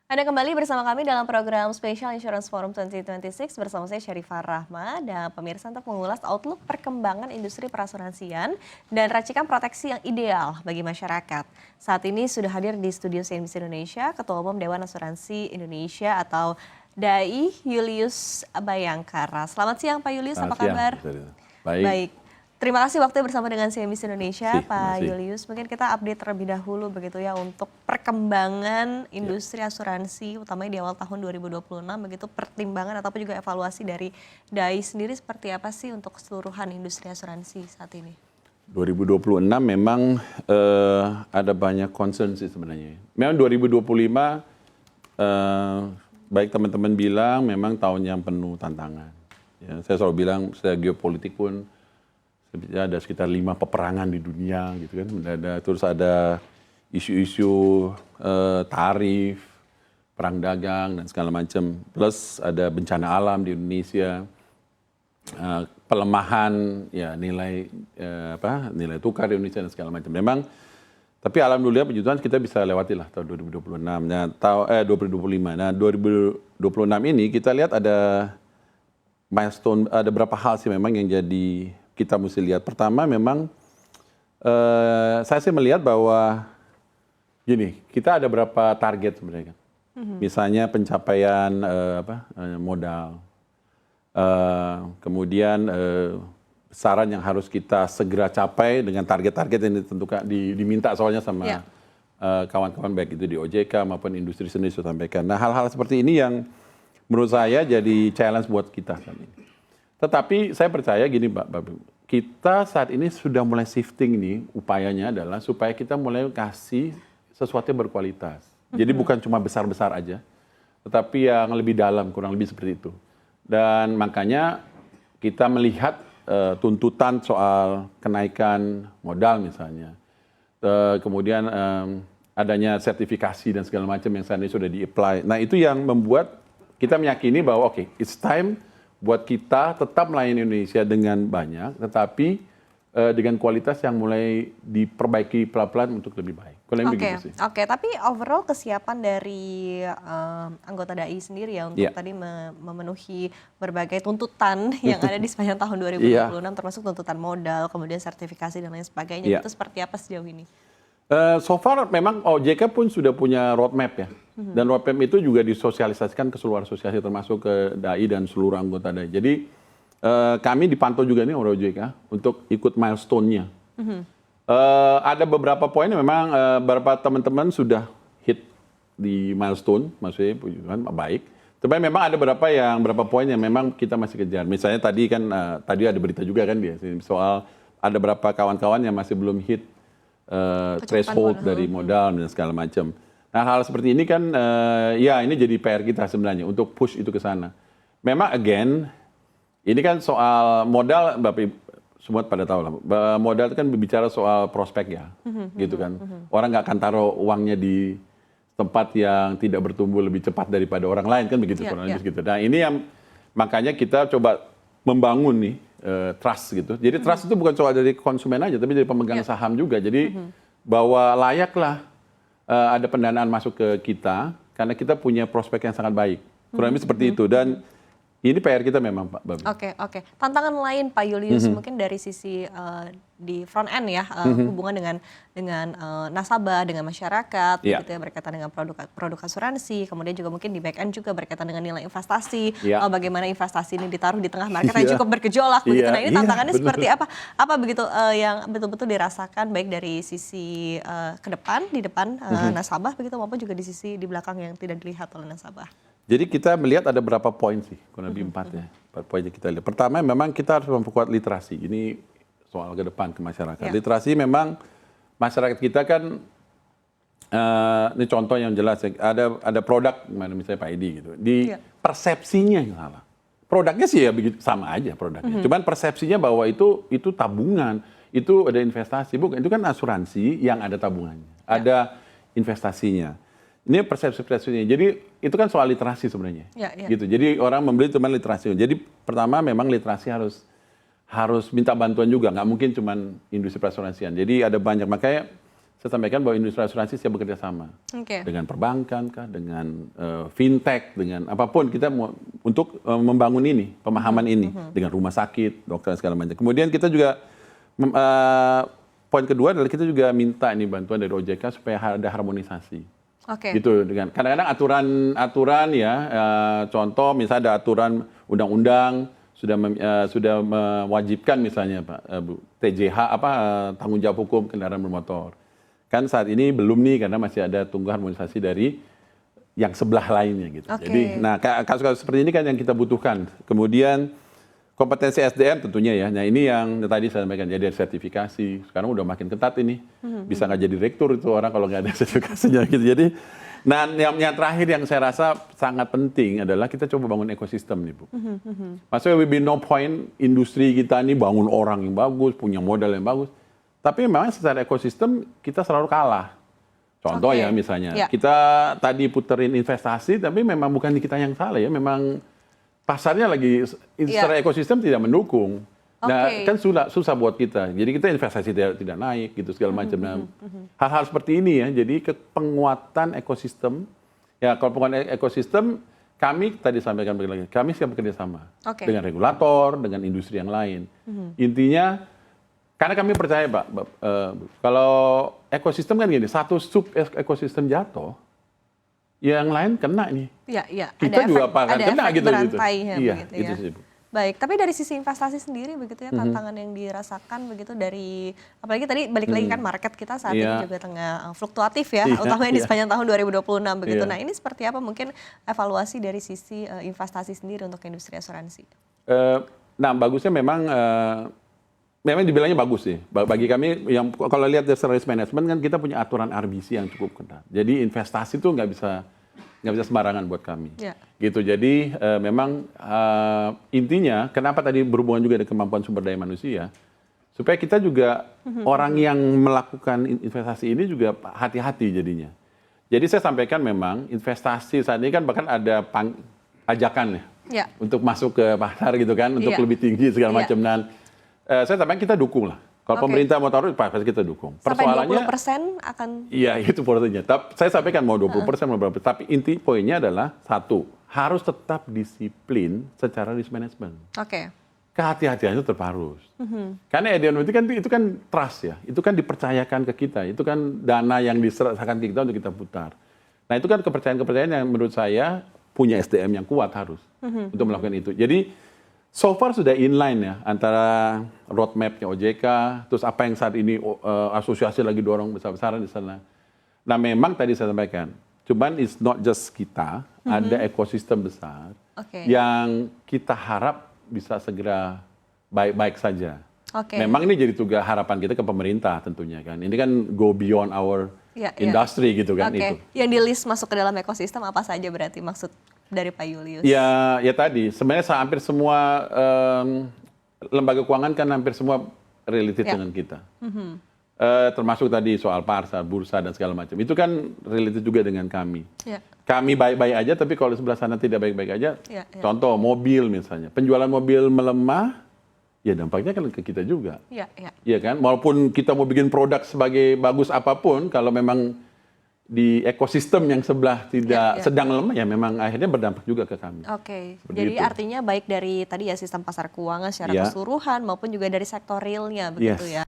Anda kembali bersama kami dalam program Special Insurance Forum 2026 bersama saya Syarifah Rahma dan pemirsa untuk mengulas outlook perkembangan industri perasuransian dan racikan proteksi yang ideal bagi masyarakat. Saat ini sudah hadir di studio CNBC Indonesia Ketua Umum Dewan Asuransi Indonesia atau DAI Julius Bayangkara. Selamat siang Pak Julius, apa kabar? Baik. Terima kasih waktunya bersama dengan CNBC Indonesia, Pak Julius. Mungkin kita update terlebih dahulu begitu ya untuk perkembangan industri asuransi, utamanya di awal tahun 2026, begitu pertimbangan ataupun juga evaluasi dari DAI sendiri seperti apa sih untuk keseluruhan industri asuransi saat ini? 2026 memang ada banyak concern sih sebenarnya. Memang 2025 baik teman-teman bilang memang tahun yang penuh tantangan. Ya, saya selalu bilang secara geopolitik pun ada sekitar 5 peperangan di dunia gitu kan. Terus ada isu-isu tarif, perang dagang dan segala macam. Plus ada bencana alam di Indonesia, pelemahan ya nilai tukar di Indonesia dan segala macam. Memang tapi alhamdulillah puji Tuhan kita bisa lewati lah tahun 2026. Nah, 2025. Nah, 2026 ini kita lihat ada milestone, ada beberapa hal sih memang yang jadi kita mesti lihat. Pertama memang saya sih melihat bahwa gini, kita ada berapa target sebenarnya. Misalnya pencapaian modal, kemudian saran yang harus kita segera capai dengan target-target yang ditentukan, diminta soalnya sama kawan-kawan baik itu di OJK maupun industri sendiri sudah sampaikan. Nah, hal-hal seperti ini yang menurut saya jadi challenge buat kita saat ini. Tetapi saya percaya gini Pak Babu, kita saat ini sudah mulai shifting nih, upayanya adalah supaya kita mulai kasih sesuatu yang berkualitas. Jadi bukan cuma besar-besar aja, tetapi yang lebih dalam, kurang lebih seperti itu. Dan makanya kita melihat tuntutan soal kenaikan modal misalnya, kemudian adanya sertifikasi dan segala macam yang saat ini sudah di-apply. Nah itu yang membuat kita meyakini bahwa oke, it's time buat kita tetap melayani Indonesia dengan banyak, tetapi dengan kualitas yang mulai diperbaiki pelan-pelan untuk lebih baik. Oke, tapi overall kesiapan dari anggota DAI sendiri ya untuk tadi memenuhi berbagai tuntutan yang ada di sepanjang tahun 2026, termasuk tuntutan modal, kemudian sertifikasi dan lain sebagainya. Itu seperti apa sejauh ini? So far memang OJK pun sudah punya roadmap ya. Dan roadmap itu juga disosialisasikan ke seluruh asosiasi termasuk ke DAI dan seluruh anggota DAI. Jadi kami dipantau juga nih oleh OJK untuk ikut milestone-nya. Ada beberapa poin yang memang beberapa teman-teman sudah hit di milestone, maksudnya puji Tuhan baik. Tapi memang ada beberapa poin yang memang kita masih kejar. Misalnya tadi kan tadi ada berita juga kan dia soal ada beberapa kawan-kawan yang masih belum hit threshold dari modal dan segala macam. Nah hal seperti ini kan ya ini jadi PR kita sebenarnya untuk push itu ke sana. Memang again ini kan soal modal, Bapak Ibu semua pada tahu lah. Modal itu kan berbicara soal prospek ya, gitu kan. Orang nggak akan taruh uangnya di tempat yang tidak bertumbuh lebih cepat daripada orang lain kan begitu. Gitu. Nah ini yang makanya kita coba membangun nih trust gitu. Jadi trust itu bukan soal dari konsumen aja, tapi dari pemegang saham juga. Jadi bahwa layaklah ada pendanaan masuk ke kita karena kita punya prospek yang sangat baik. Kurang lebih seperti itu dan ini PR kita memang Pak Babi. Oke. Tantangan lain Pak Julius mungkin dari sisi di front end ya hubungan dengan nasabah, dengan masyarakat, gitu ya berkaitan dengan produk asuransi, kemudian juga mungkin di back end juga berkaitan dengan nilai investasi, bagaimana investasi ini ditaruh di tengah market yang cukup bergejolak begitu. Nah ini tantangannya seperti apa? Apa begitu yang betul-betul dirasakan baik dari sisi di depan nasabah begitu maupun juga di sisi di belakang yang tidak dilihat oleh nasabah? Jadi kita melihat ada berapa poin sih, kurang lebih 4 ya. 4 poin yang kita lihat. Pertama memang kita harus memperkuat literasi. Ini soal ke depan ke masyarakat. Literasi memang masyarakat kita kan, ini contoh yang jelas ya, ada produk, misalnya Pak Edi gitu. Di persepsinya yang salah. Produknya sih ya begitu sama aja produknya. Cuman persepsinya bahwa itu tabungan, itu ada investasi. Bukan, itu kan asuransi yang ada tabungannya, ada investasinya. Ini persepsi-persepsinya. Jadi itu kan soal literasi sebenarnya. Gitu. Jadi orang membeli cuma literasi. Jadi pertama memang literasi harus minta bantuan juga. Nggak mungkin cuma industri perasuransian. Jadi ada banyak. Makanya saya sampaikan bahwa industri asuransi siap bekerja sama Oke. dengan perbankan kah, dengan fintech, dengan apapun kita mau untuk membangun ini, pemahaman ini dengan rumah sakit, dokter segala macam. Kemudian kita juga poin kedua adalah kita juga minta nih bantuan dari OJK supaya ada harmonisasi. Oke. Gitu dengan kadang-kadang aturan ya, contoh misalnya ada aturan undang-undang sudah mewajibkan misalnya Pak TJH tanggung jawab hukum kendaraan bermotor. Kan saat ini belum nih karena masih ada tunggu harmonisasi dari yang sebelah lainnya gitu. Oke. Jadi, nah kasus-kasus seperti ini kan yang kita butuhkan. Kemudian kompetensi SDM tentunya ya. Nah ini yang tadi saya sampaikan jadi sertifikasi. Sekarang udah makin ketat ini. Bisa nggak jadi rektur itu orang kalau nggak ada sertifikasinya gitu. Jadi, nah yang terakhir yang saya rasa sangat penting adalah kita coba bangun ekosistem nih Bu. Maksudnya will be no point industri kita ini bangun orang yang bagus, punya modal yang bagus. Tapi memang secara ekosistem kita selalu kalah. Contoh ya misalnya, kita tadi puterin investasi, tapi memang bukan kita yang salah ya, memang pasarnya lagi secara ekosistem tidak mendukung. Nah kan susah buat kita, jadi kita investasi tidak naik gitu segala macam. Nah, hal-hal seperti ini ya, jadi penguatan ekosistem, ya kalau penguatan ekosistem, kami tadi sampaikan lagi, kami siap bekerja sama dengan regulator, dengan industri yang lain. Intinya, karena kami percaya Pak, kalau ekosistem kan gini, satu sub ekosistem jatuh, yang lain kena nih. Iya. Kita ada juga efek, akan kena gitu. berantainya, Iya, begitu itu ya. sih Bu. Baik, tapi dari sisi investasi sendiri begitu ya, tantangan yang dirasakan begitu dari, apalagi tadi balik lagi kan market kita saat ini juga tengah fluktuatif ya, utamanya di sepanjang tahun 2026 begitu. Nah ini seperti apa mungkin evaluasi dari sisi investasi sendiri untuk industri asuransi? Nah bagusnya memang dibilangnya bagus sih. Bagi kami yang kalau lihat dari risk management kan kita punya aturan RBC yang cukup ketat. Jadi investasi itu nggak bisa sembarangan buat kami. Gitu. Jadi memang intinya kenapa tadi berhubungan juga dengan kemampuan sumber daya manusia supaya kita juga orang yang melakukan investasi ini juga hati-hati jadinya. Jadi saya sampaikan memang investasi saat ini kan bahkan ada ajakan ya untuk masuk ke pasar gitu kan untuk lebih tinggi segala macam dan saya sampaikan kita dukung lah. Kalau pemerintah mau taruh, pasti kita dukung. Sampai 20% akan? Iya, itu porsinya. Saya sampaikan mau 20%, mau berapa. Tapi inti poinnya adalah, satu, harus tetap disiplin secara risk management. Kehati-hatian itu tetap harus. Karena itu kan trust ya. Itu kan dipercayakan ke kita. Itu kan dana yang diserahkan ke kita untuk kita putar. Nah itu kan kepercayaan-kepercayaan yang menurut saya punya SDM yang kuat harus untuk melakukan itu. Jadi, so far sudah inline ya antara roadmap-nya OJK, terus apa yang saat ini asosiasi lagi dorong besar-besaran di sana. Nah memang tadi saya sampaikan, cuman it's not just kita, ada ekosistem besar yang kita harap bisa segera baik-baik saja. Memang ini jadi tugas harapan kita ke pemerintah tentunya kan. Ini kan go beyond our industry gitu kan itu. Yang di list masuk ke dalam ekosistem apa saja berarti maksud dari Pak Julius? Ya tadi sebenarnya hampir semua lembaga keuangan kan hampir semua related dengan kita. Termasuk tadi soal pasar, bursa dan segala macam. Itu kan related juga dengan kami. Kami baik-baik aja tapi kalau sebelah sana tidak baik-baik aja. Contoh mobil misalnya. Penjualan mobil melemah, ya dampaknya kan ke kita juga. Iya kan? Walaupun kita mau bikin produk sebagai bagus apapun, kalau memang di ekosistem yang sebelah tidak sedang lemah, ya memang akhirnya berdampak juga ke kami. Jadi artinya baik dari tadi ya sistem pasar keuangan secara keseluruhan maupun juga dari sektor realnya begitu ya.